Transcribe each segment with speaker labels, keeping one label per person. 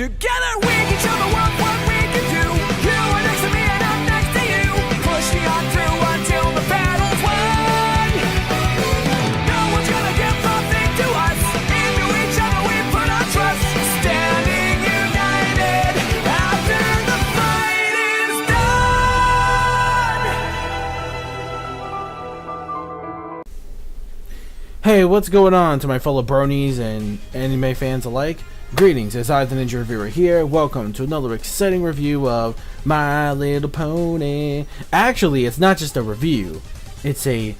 Speaker 1: Together we can show the world what we can do. You are next to me and I'm next to you. Pushing on through until the battle's won. No one's gonna give nothing to us. Into each other we put our trust. Standing united after the fight is done.
Speaker 2: Hey, what's going on to my fellow bronies and anime fans alike? Greetings, it's I the Ninja Reviewer here. Welcome to another exciting review of My Little Pony. Actually, it's not just a review, it's a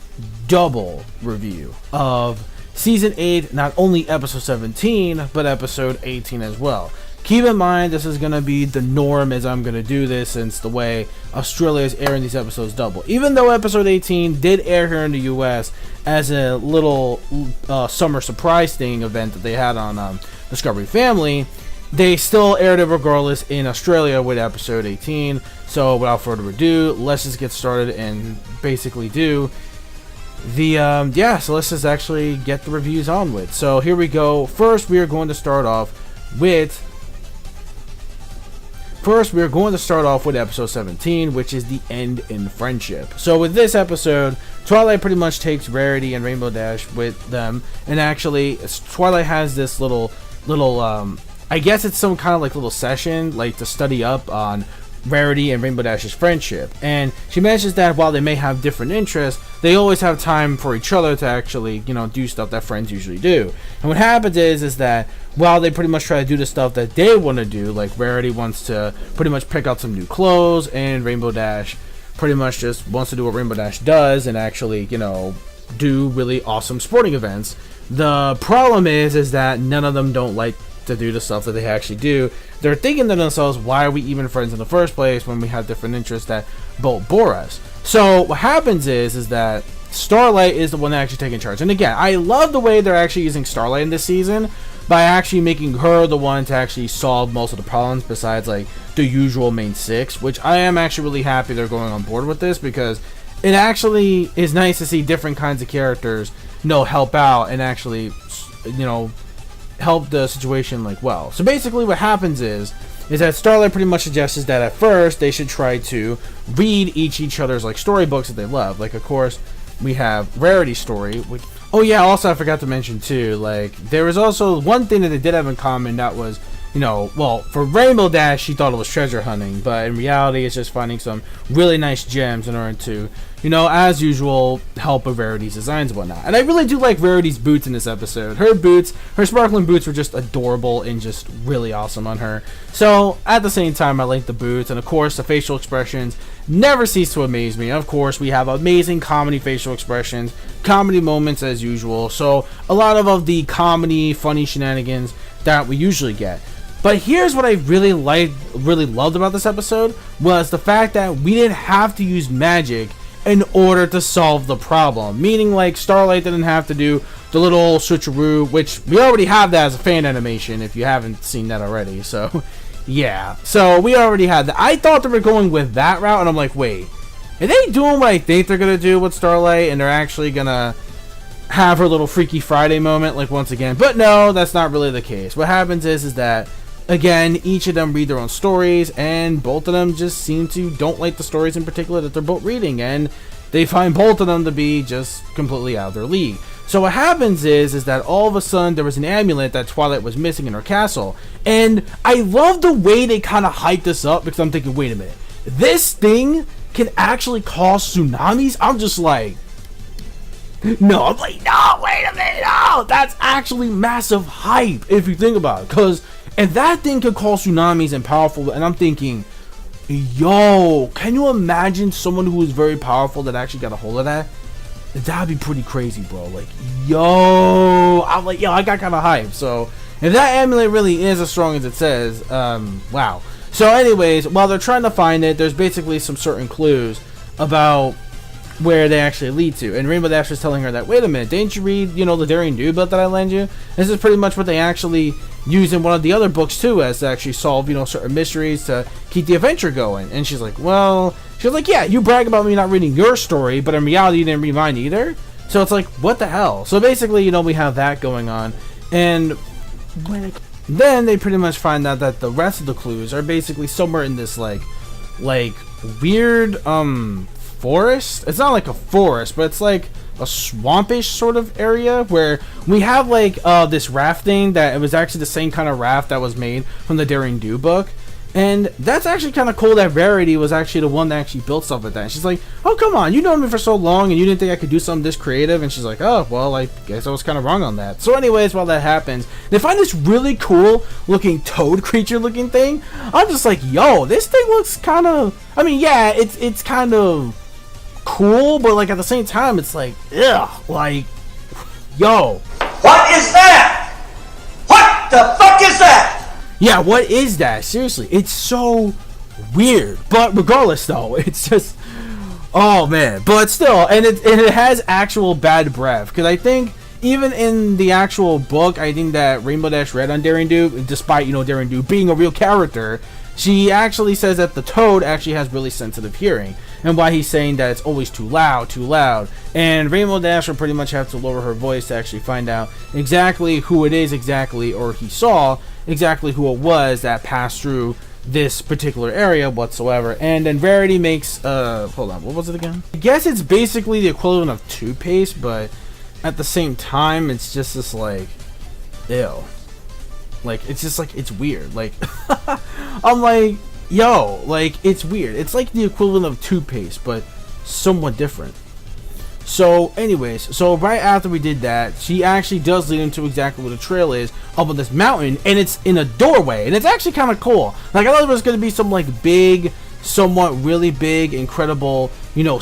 Speaker 2: double review of Season 8, not only Episode 17, but Episode 18 as well. Keep in mind, this is going to be the norm as I'm going to do this, since the way Australia is airing these episodes double. Even though Episode 18 did air here in the US as a little summer surprise thing event that they had on Discovery Family, they still aired it regardless in Australia with Episode 18. So without further ado, let's just get started and basically do the so let's just actually get the reviews on with. So here we go. First we are going to start off with episode 17, which is the end in friendship. So with this episode, Twilight pretty much takes Rarity and Rainbow Dash with them, and actually Twilight has this little I guess it's some kind of like little session like to study up on Rarity and Rainbow Dash's friendship, and she mentions that while they may have different interests, they always have time for each other to actually, do stuff that friends usually do. And what happens is that while they pretty much try to do the stuff that they want to do, like Rarity wants to pretty much pick out some new clothes, and Rainbow Dash pretty much just wants to do what Rainbow Dash does and actually, do really awesome sporting events. The problem is that none of them don't like to do the stuff that they actually do. They're thinking to themselves, why are we even friends in the first place when we have different interests that both bore us? So what happens is that Starlight is the one actually taking charge. And again, I love the way they're actually using Starlight in this season by actually making her the one to actually solve most of the problems besides like the usual main six, which I am actually really happy they're going on board with this, because it actually is nice to see different kinds of characters help out and actually help the situation well. So basically what happens is that Starlight pretty much suggests that at first they should try to read each other's storybooks that they love. Like, of course, we have Rarity's story, which, oh yeah, also I forgot to mention too, there was also one thing that they did have in common, that was, well, for Rainbow Dash, she thought it was treasure hunting, but in reality, it's just finding some really nice gems in order to, as usual, help with Rarity's designs and whatnot. And I really do like Rarity's boots in this episode. Her sparkling boots were just adorable and just really awesome on her. So, at the same time, I like the boots, and of course, the facial expressions never cease to amaze me. Of course, we have amazing comedy facial expressions, comedy moments as usual, so a lot of the comedy, funny shenanigans that we usually get. But here's what I really loved about this episode, was the fact that we didn't have to use magic in order to solve the problem. Meaning, Starlight didn't have to do the little switcheroo, which we already have that as a fan animation, if you haven't seen that already. So, yeah. So, we already had that. I thought they were going with that route, and I'm like, wait, are they doing what I think they're going to do with Starlight, and they're actually going to have her little Freaky Friday moment, once again? But no, that's not really the case. What happens is that, again, each of them read their own stories, and both of them just seem to don't like the stories in particular that they're both reading, and they find both of them to be just completely out of their league. So what happens is that all of a sudden there was an amulet that Twilight was missing in her castle, and I love the way they kind of hyped this up, because I'm thinking, wait a minute, this thing can actually cause tsunamis? I'm just like, no, I'm like, no, wait a minute, no, that's actually massive hype if you think about it, because and that thing could cause tsunamis and powerful, and I'm thinking, yo, can you imagine someone who is very powerful that actually got a hold of that? That'd be pretty crazy, bro. Yo, I'm like, yo, I got kind of hyped. So, if that amulet really is as strong as it says, wow. So anyways, while they're trying to find it, there's basically some certain clues about where they actually lead to. And Rainbow Dash was telling her that, wait a minute, didn't you read, the Daring Do book that I lent you? This is pretty much what they actually use in one of the other books too, as to actually solve, certain mysteries to keep the adventure going. And she's like, yeah, you brag about me not reading your story, but in reality you didn't read mine either. So it's like, what the hell? So basically, we have that going on. And then they pretty much find out that the rest of the clues are basically somewhere in this like weird forest. It's not like a forest, but it's like a swampish sort of area where we have like this rafting that it was actually the same kind of raft that was made from the Daring Do book. And that's actually kind of cool that Verity was actually the one that actually built stuff like that. And she's like, oh, come on, you known me for so long and you didn't think I could do something this creative? And she's like, oh, well, I guess I was kind of wrong on that. So anyways, while that happens, they find this really cool looking toad creature looking thing. I'm just like, yo, this thing looks kind of, I mean, yeah, it's kind of cool, but like at the same time, it's like, ugh, like, yo.
Speaker 3: What is that? What the fuck is that?
Speaker 2: Yeah, what is that? Seriously, it's so weird. But regardless, though, it's just, oh man. But still, and it has actual bad breath, because I think even in the actual book, I think that Rainbow Dash read on Daring Do, despite Daring Do being a real character, she actually says that the toad actually has really sensitive hearing, and why he's saying that it's always too loud. And Rainbow Dash will pretty much have to lower her voice to actually find out exactly who it is exactly, or he saw exactly who it was that passed through this particular area whatsoever. And then Verity makes hold on, what was it again? I guess it's basically the equivalent of toothpaste, but at the same time it's just this like, ew. Like, it's just like, it's weird. Like, I'm like, yo, like, it's weird. It's like the equivalent of toothpaste, but somewhat different. So, anyways, so right after we did that, she actually does lead into exactly where the trail is, up on this mountain, and it's in a doorway, and it's actually kind of cool. Like, I thought it was going to be some, like, big, somewhat really big, incredible,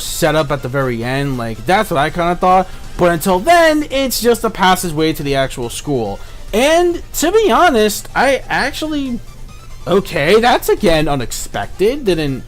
Speaker 2: setup at the very end. Like, that's what I kind of thought. But until then, it's just a passageway to the actual school. And, to be honest, I actually, okay, that's again unexpected. Didn't,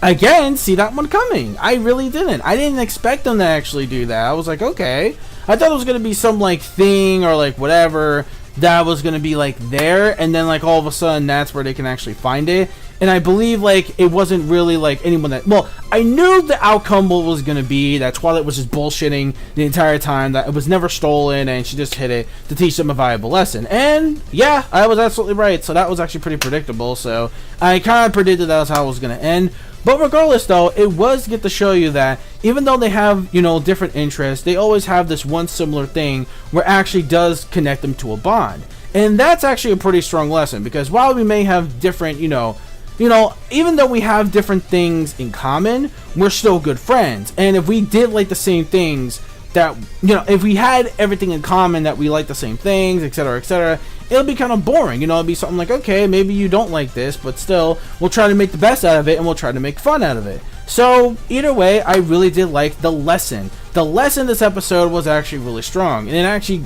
Speaker 2: again, see that one coming. I really didn't. I didn't expect them to actually do that. I was like, okay. I thought it was going to be some, like, thing or, like, whatever that was going to be, like, there. And then, like, all of a sudden, that's where they can actually find it. And I believe, like, it wasn't really, like, anyone that... Well, I knew the outcome was going to be that Twilight was just bullshitting the entire time, that it was never stolen, and she just hid it to teach them a valuable lesson. And, yeah, I was absolutely right. So that was actually pretty predictable. So I kind of predicted that was how it was going to end. But regardless, though, it was get to show you that even though they have, different interests, they always have this one similar thing where it actually does connect them to a bond. And that's actually a pretty strong lesson, because while we may have different, even though we have different things in common, we're still good friends. And if we did like the same things, that, if we had everything in common, that we like the same things, etc., it'll be kind of boring. It'll be something like, okay, maybe you don't like this, but still, we'll try to make the best out of it, and we'll try to make fun out of it. So, either way, I really did like the lesson. The lesson this episode was actually really strong, and it actually,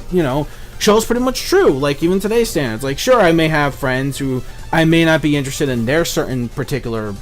Speaker 2: shows pretty much true, like, even today's standards. Like, sure, I may have friends who I may not be interested in their certain particular,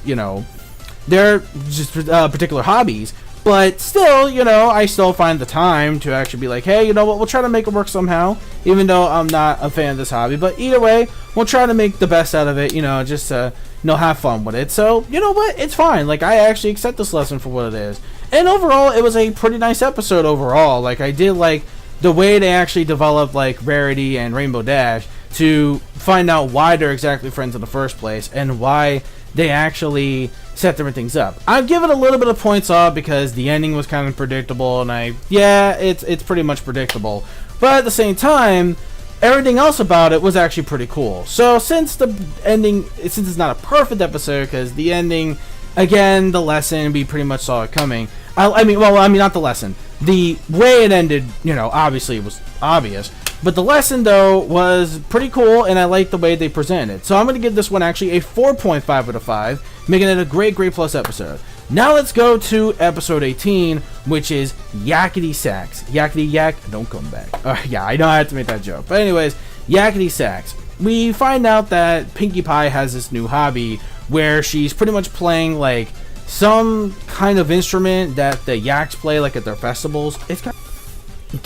Speaker 2: their just particular hobbies, but still, I still find the time to actually be like, hey, what, we'll try to make it work somehow, even though I'm not a fan of this hobby. But either way, we'll try to make the best out of it, just to, have fun with it. So, you know what? It's fine. Like, I actually accept this lesson for what it is. And overall, it was a pretty nice episode overall. Like, I did like the way they actually developed, like, Rarity and Rainbow Dash to find out why they're exactly friends in the first place, and why they actually set different things up. I've given a little bit of points off because the ending was kind of predictable, and it's pretty much predictable. But at the same time, everything else about it was actually pretty cool. So since the ending, since it's not a perfect episode, because the ending, again, the lesson, we pretty much saw it coming. I mean, not the lesson. The way it ended, obviously it was obvious. But the lesson, though, was pretty cool, and I liked the way they presented it. So I'm going to give this one actually a 4.5 out of 5, making it a great plus episode. Now let's go to episode 18, which is Yakety Sax. Yakety Yak, don't come back. Yeah, I know I had to make that joke. But anyways, Yakety Sax. We find out that Pinkie Pie has this new hobby where she's pretty much playing, like, some kind of instrument that the Yaks play, like, at their festivals. It's kind of...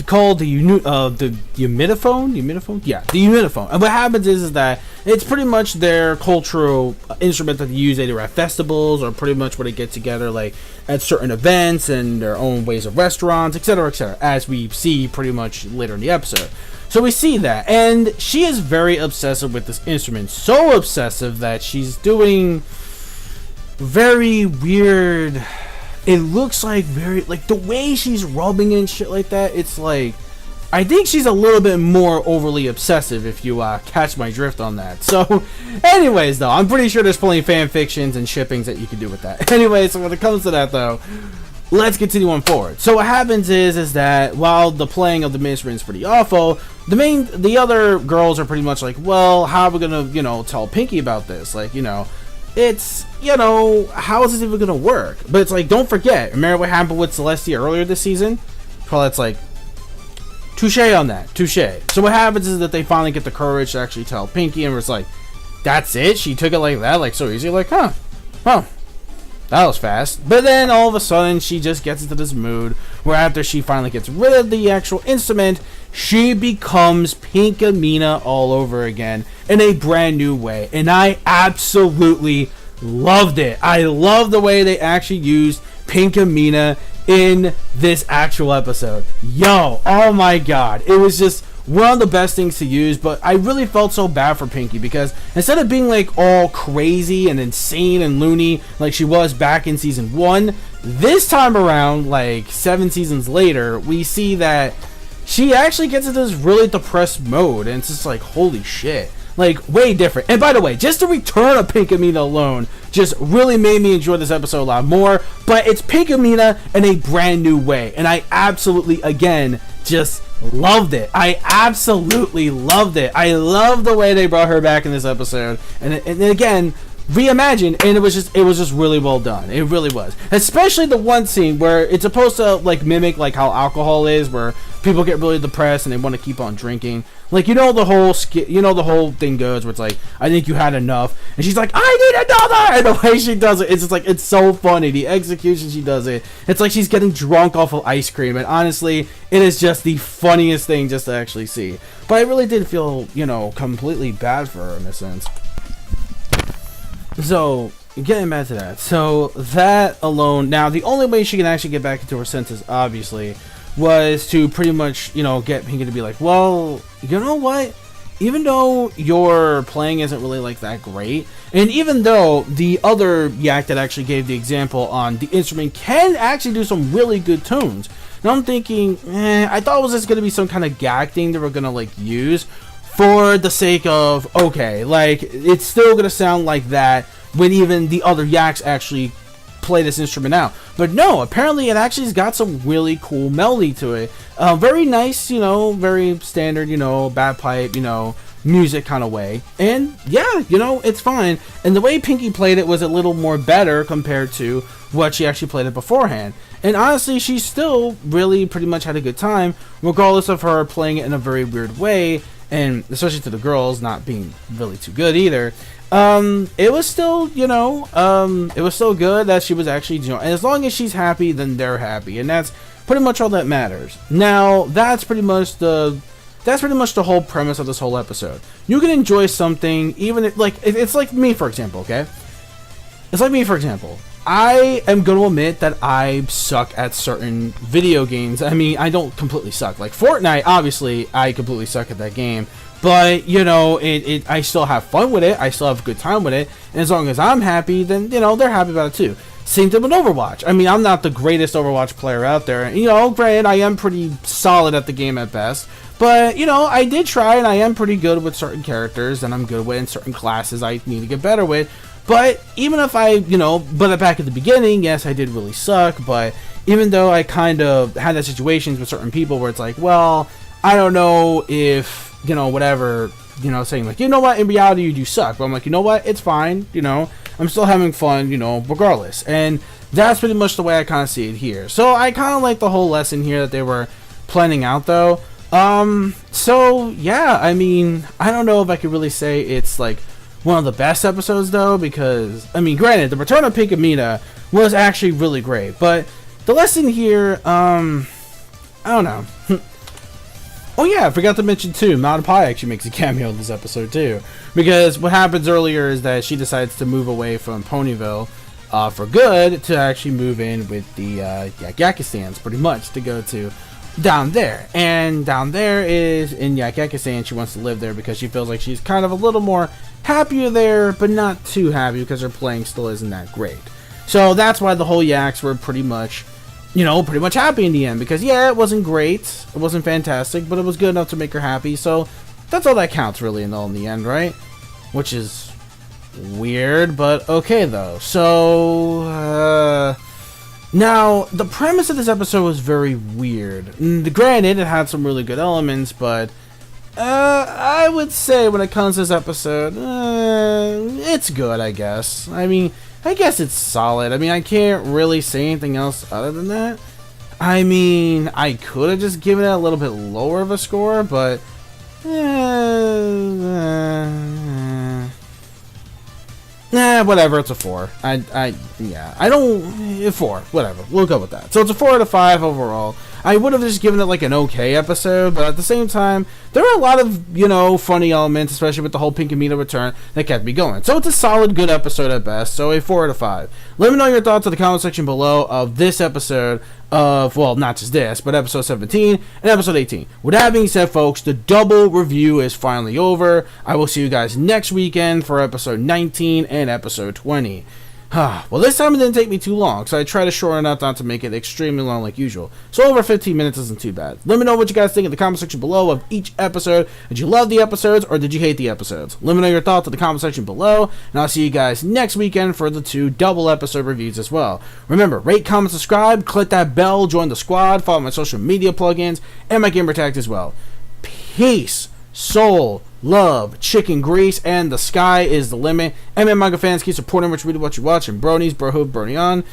Speaker 2: called the humidiphone. Yeah, the humidiphone. And what happens is that it's pretty much their cultural instrument that they use either at festivals or pretty much where they get together like at certain events and their own ways of restaurants, etc., as we see pretty much later in the episode. So we see that, and she is very obsessive with this instrument, so obsessive that she's doing very weird. It looks like very, like the way she's rubbing it and shit like that, it's like, I think she's a little bit more overly obsessive, if you catch my drift on that. So, anyways though, I'm pretty sure there's plenty of fan fictions and shippings that you can do with that. Anyways, so when it comes to that though, let's continue on forward. So what happens is that while the playing of the ministry is pretty awful, the other girls are pretty much like, well, how are we gonna, tell Pinky about this? Like, it's, how is this even gonna work? But it's like, don't forget, remember what happened with Celestia earlier this season? Well, it's like, touche on that, touche. So what happens is that they finally get the courage to actually tell Pinky, and it's like, that's it? She took it like that, like so easy? Like, huh, that was fast. But then all of a sudden, she just gets into this mood where after she finally gets rid of the actual instrument, she becomes PINKAMENA all over again in a brand new way. And I absolutely loved it. I love the way they actually used PINKAMENA in this actual episode. Yo, oh my god. It was just one of the best things to use, but I really felt so bad for Pinky because instead of being like all crazy and insane and loony like she was back in season 1, this time around, like 7 seasons later, we see that she actually gets into this really depressed mode, and it's just like, holy shit. Like, way different. And by the way, just the return of PINKAMENA alone just really made me enjoy this episode a lot more. But it's PINKAMENA in a brand new way. And I absolutely, again, just loved it. I absolutely loved it. I love the way they brought her back in this episode. And again, reimagined, and it was just really well done. It really was. Especially the one scene where it's supposed to like mimic like how alcohol is, where people get really depressed and they want to keep on drinking. Like, the whole thing goes where it's like, I think you had enough, and she's like, I need another, and the way she does it, it's just like, it's so funny. The execution she does it, it's like she's getting drunk off of ice cream, and honestly, it is just the funniest thing just to actually see. But I really did feel, completely bad for her in a sense. So, getting back to that. So, that alone, now the only way she can actually get back into her senses, obviously, was to pretty much, get Pinky to be like, well, you know what? Even though your playing isn't really like that great, and even though the other Yak that actually gave the example on the instrument can actually do some really good tunes, and I'm thinking, I thought it was just going to be some kind of gag thing that we're going to like use for the sake of, okay, like, it's still going to sound like that when even the other Yaks actually play this instrument out. But no, apparently it actually has got some really cool melody to it. Very nice, very standard, bagpipe, music kind of way. And yeah, it's fine. And the way Pinky played it was a little more better compared to what she actually played it beforehand. And honestly, she still really pretty much had a good time, regardless of her playing it in a very weird way, and especially to the girls not being really too good either. It was still, it was so good that she was actually, and as long as she's happy, then they're happy, and that's pretty much all that matters. Now, that's pretty much the whole premise of this whole episode. You can enjoy something, even if, like, it's like me, for example, okay? It's like me, for example. I am going to admit that I suck at certain video games. I mean, I don't completely suck. Like Fortnite, obviously, I completely suck at that game. But, I still have fun with it. I still have a good time with it. And as long as I'm happy, then, they're happy about it too. Same thing with Overwatch. I mean, I'm not the greatest Overwatch player out there. Granted, I am pretty solid at the game at best. But, I did try, and I am pretty good with certain characters, and I'm good with in certain classes I need to get better with. But even if but back at the beginning, yes, I did really suck. But even though I kind of had that situations with certain people where it's like, well, I don't know if, whatever, saying like, what, in reality you do suck. But I'm like, what, it's fine, I'm still having fun, regardless. And that's pretty much the way I kind of see it here. So I kind of like the whole lesson here that they were planning out though. So yeah, I mean, I don't know if I could really say it's like one of the best episodes though, because I mean, granted, the return of PINKAMENA was actually really great, but the lesson here, I don't know. Oh yeah, I forgot to mention too, Mount Pie actually makes a cameo in this episode too. Because what happens earlier is that she decides to move away from Ponyville for good to actually move in with the Yakistans, pretty much, to go to down there. And down there is in Yakistan. She wants to live there because she feels like she's kind of a little more happier there, but not too happy because her playing still isn't that great. So that's why the whole Yaks were pretty much happy in the end, because yeah, it wasn't great, it wasn't fantastic, but it was good enough to make her happy. So that's all that counts really in the end, right? Which is weird, but okay though. So now the premise of this episode was very weird. Granted, it had some really good elements, but I would say when it comes to this episode, it's good, I guess. I guess it's solid. I can't really say anything else other than that. I could have just given it a little bit lower of a score, but whatever, it's a 4. 4, whatever, we'll go with that. So it's a 4 out of 5 overall. I would have just given it like an okay episode, but at the same time, there were a lot of, funny elements, especially with the whole PINKAMENA return, that kept me going. So it's a solid, good episode at best, so a 4 out of 5. Let me know your thoughts in the comment section below of this episode of, well, not just this, but episode 17 and episode 18. With that being said, folks, the double review is finally over. I will see you guys next weekend for episode 19 and episode 20. Well, this time it didn't take me too long, so I tried to shorten it up not to make it extremely long like usual. So over 15 minutes isn't too bad. Let me know what you guys think in the comment section below of each episode. Did you love the episodes or did you hate the episodes? Let me know your thoughts in the comment section below, and I'll see you guys next weekend for the 2 double episode reviews as well. Remember, rate, comment, subscribe, click that bell, join the squad, follow my social media plugins, and my gamer tags as well. Peace, soul, love, chicken grease, and the sky is the limit. Manga fans, keep supporting what you watch, and bronies, bro hoop, brony on.